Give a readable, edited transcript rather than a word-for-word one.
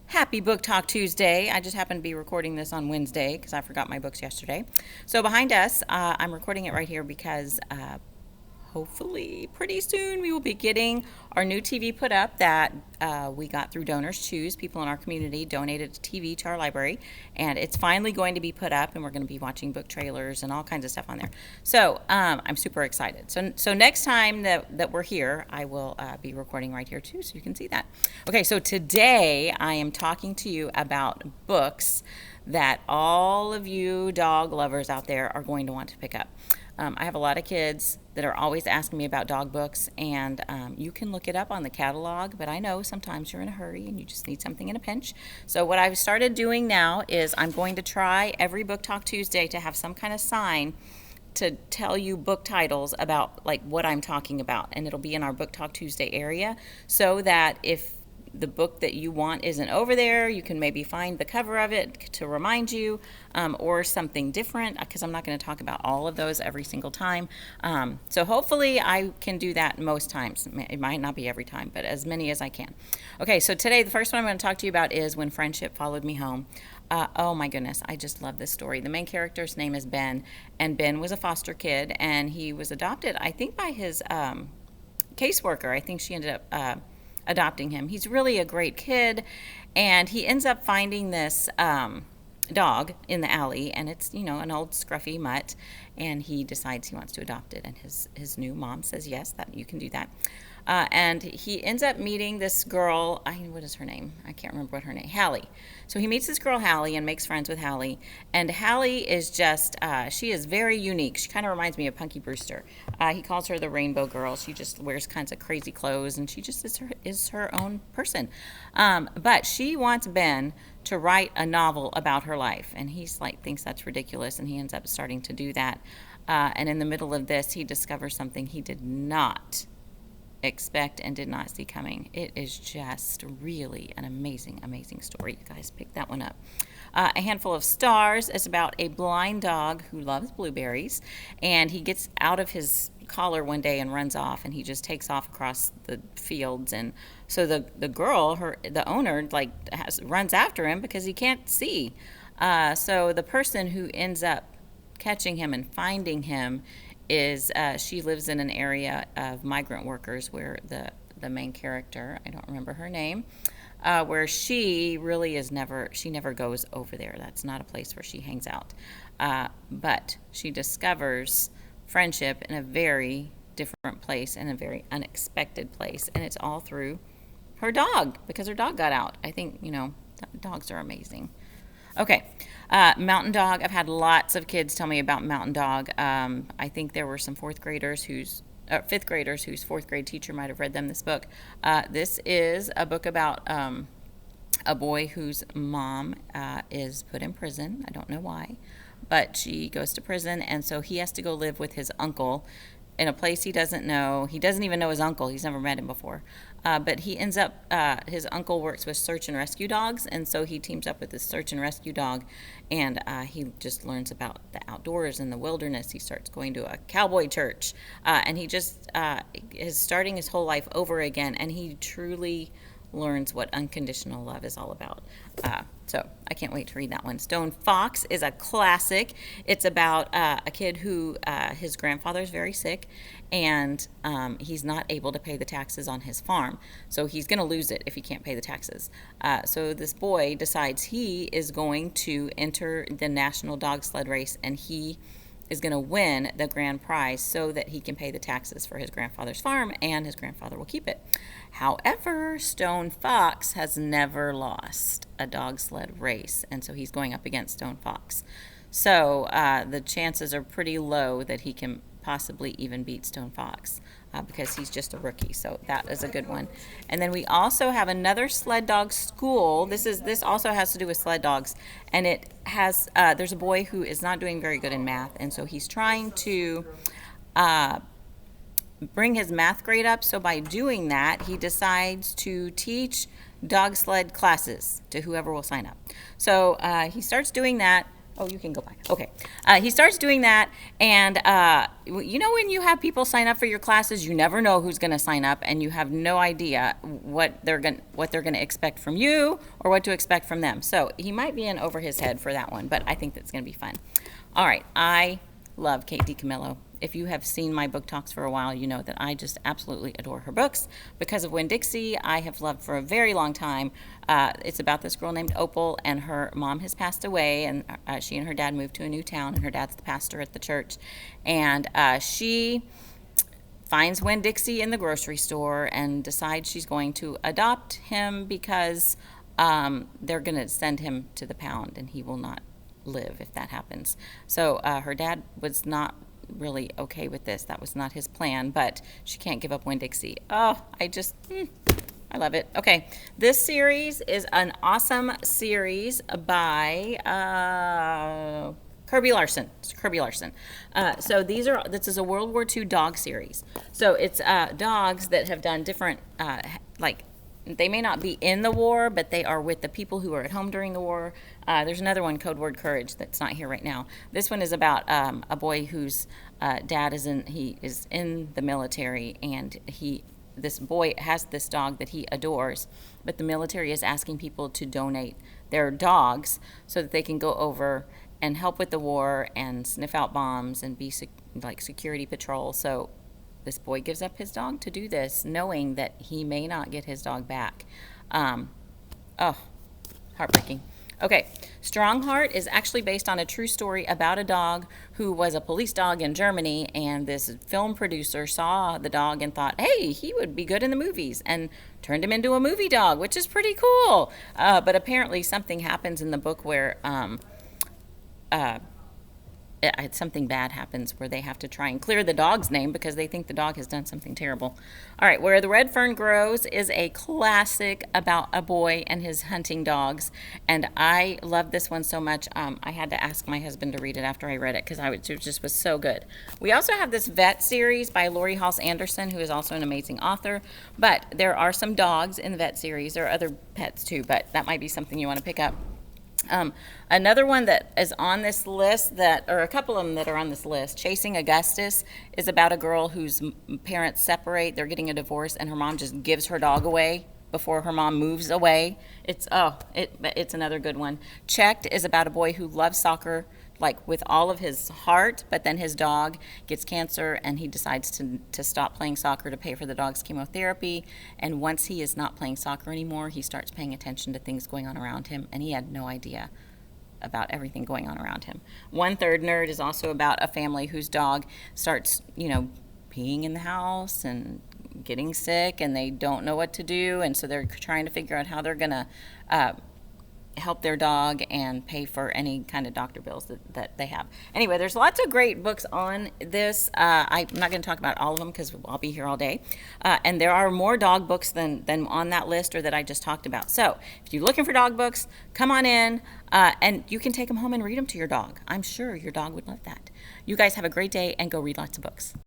Happy Book Talk Tuesday. I just happened to be recording this on Wednesday because I forgot my books yesterday. So behind us, I'm recording it right here because hopefully pretty soon we will be getting our new TV put up that we got through Donors Choose. People in our community donated a TV to our library, and it's finally going to be put up, and we're going to be watching book trailers and all kinds of stuff on there. So I'm super excited. So next time that we're here, I will be recording right here too, so you can see that. Okay, so today I am talking to you about books that all of you dog lovers out there are going to want to pick up. I have a lot of kids that are always asking me about dog books, and you can look it up on the catalog, but I know sometimes you're in a hurry and you just need something in a pinch. So what I've started doing now is I'm going to try every Book Talk Tuesday to have some kind of sign to tell you book titles about like what I'm talking about, and it'll be in our Book Talk Tuesday area so that if the book that you want isn't over there, you can maybe find the cover of it to remind you, or something different, because I'm not going to talk about all of those every single time. So hopefully I can do that most times. It might not be every time, but as many as I can. Okay, so today the first one I'm going to talk to you about is When Friendship Followed Me Home. Oh my goodness, I just love this story. The main character's name is Ben, and Ben was a foster kid, and he was adopted, I think, by his caseworker. I think she ended up adopting him. He's really a great kid, and he ends up finding this dog in the alley, and it's, an old scruffy mutt, and he decides he wants to adopt it, and his new mom says yes, that you can do that. And he ends up meeting this girl. What is her name? I can't remember what her name. Hallie. So he meets this girl Hallie and makes friends with Hallie. And Hallie is just, she is very unique. She kind of reminds me of Punky Brewster. He calls her the Rainbow Girl. She just wears kinds of crazy clothes, and she just is her own person. But she wants Ben to write a novel about her life, and he's like thinks that's ridiculous, and he ends up starting to do that. And in the middle of this, he discovers something he did not expect and did not see coming. It is just really an amazing, amazing story. You guys pick that one up. A Handful of Stars is about a blind dog who loves blueberries, and he gets out of his collar one day and runs off, and he just takes off across the fields. And so the girl, the owner, runs after him because he can't see. So the person who ends up catching him and finding him is she lives in an area of migrant workers where the main character, I don't remember her name, where she really she never goes over there. That's not a place where she hangs out. But she discovers friendship in a very different place, and a very unexpected place, and it's all through her dog, because her dog got out. I think, dogs are amazing. Okay, Mountain Dog. I've had lots of kids tell me about Mountain Dog. I think there were some fifth graders whose fourth grade teacher might have read them this book. This is a book about a boy whose mom is put in prison. I don't know why, but she goes to prison, and so he has to go live with his uncle in a place he doesn't know. He doesn't even know his uncle. He's never met him before. But he ends up, his uncle works with search and rescue dogs, and so he teams up with this search and rescue dog, and he just learns about the outdoors and the wilderness. He starts going to a cowboy church, and he just is starting his whole life over again, and he truly learns what unconditional love is all about. So I can't wait to read that one. Stone Fox is a classic. It's about a kid who his grandfather is very sick, and he's not able to pay the taxes on his farm. So he's going to lose it if he can't pay the taxes. So this boy decides he is going to enter the national dog sled race, and he is going to win the grand prize so that he can pay the taxes for his grandfather's farm, and his grandfather will keep it. However, Stone Fox has never lost a dog sled race, and so he's going up against Stone Fox. So the chances are pretty low that he can possibly even beat Stone Fox, because he's just a rookie. So that is a good one. And then we also have another Sled Dog School. This also has to do with sled dogs, and it has there's a boy who is not doing very good in math, and so he's trying to bring his math grade up. So by doing that, he decides to teach dog sled classes to whoever will sign up. So he starts doing that. Oh, you can go by. Okay. He starts doing that, and you know when you have people sign up for your classes, you never know who's going to sign up, and you have no idea what they're going to expect from you or what to expect from them. So he might be in over his head for that one, but I think that's going to be fun. All right. I love Kate DiCamillo. If you have seen my book talks for a while, you know that I just absolutely adore her books. Because of Winn Dixie, I have loved for a very long time. It's about this girl named Opal, and her mom has passed away, and she and her dad moved to a new town, and her dad's the pastor at the church. And she finds Winn Dixie in the grocery store and decides she's going to adopt him because they're going to send him to the pound, and he will not live if that happens. So her dad was not really okay with this. That was not his plan, but she can't give up Winn Dixie. Oh, I love it. Okay, this series is an awesome series by Kirby Larson. It's Kirby Larson. So this is a World War II dog series. So it's dogs that have done different, they may not be in the war, but they are with the people who are at home during the war. There's another one, Code Word Courage, that's not here right now. This one is about a boy whose dad is in the military, and this boy has this dog that he adores, but the military is asking people to donate their dogs so that they can go over and help with the war and sniff out bombs and be security patrol. So this boy gives up his dog to do this, knowing that he may not get his dog back. Heartbreaking. Okay, Strongheart is actually based on a true story about a dog who was a police dog in Germany, and this film producer saw the dog and thought, hey, he would be good in the movies, and turned him into a movie dog, which is pretty cool. But apparently something happens in the book where something bad happens where they have to try and clear the dog's name because they think the dog has done something terrible. All right, Where the Red Fern Grows is a classic about a boy and his hunting dogs, and I love this one so much. I had to ask my husband to read it after I read it because it just was so good. We also have this vet series by Lori Halse Anderson, who is also an amazing author, but there are some dogs in the vet series. There are other pets too, but that might be something you want to pick up. Another one that is on this list, or a couple of them that are on this list, Chasing Augustus, is about a girl whose parents separate. They're getting a divorce, and her mom just gives her dog away before her mom moves away. It's another good one. Checked is about a boy who loves soccer, with all of his heart, but then his dog gets cancer, and he decides to stop playing soccer to pay for the dog's chemotherapy. And once he is not playing soccer anymore, he starts paying attention to things going on around him, and he had no idea about everything going on around him. One Third Nerd is also about a family whose dog starts, peeing in the house and getting sick, and they don't know what to do, and so they're trying to figure out how they're going to help their dog and pay for any kind of doctor bills that they have. Anyway, there's lots of great books on this. I'm not going to talk about all of them because I'll be here all day. And there are more dog books than on that list or that I just talked about. So if you're looking for dog books, come on in, and you can take them home and read them to your dog. I'm sure your dog would love that. You guys have a great day and go read lots of books.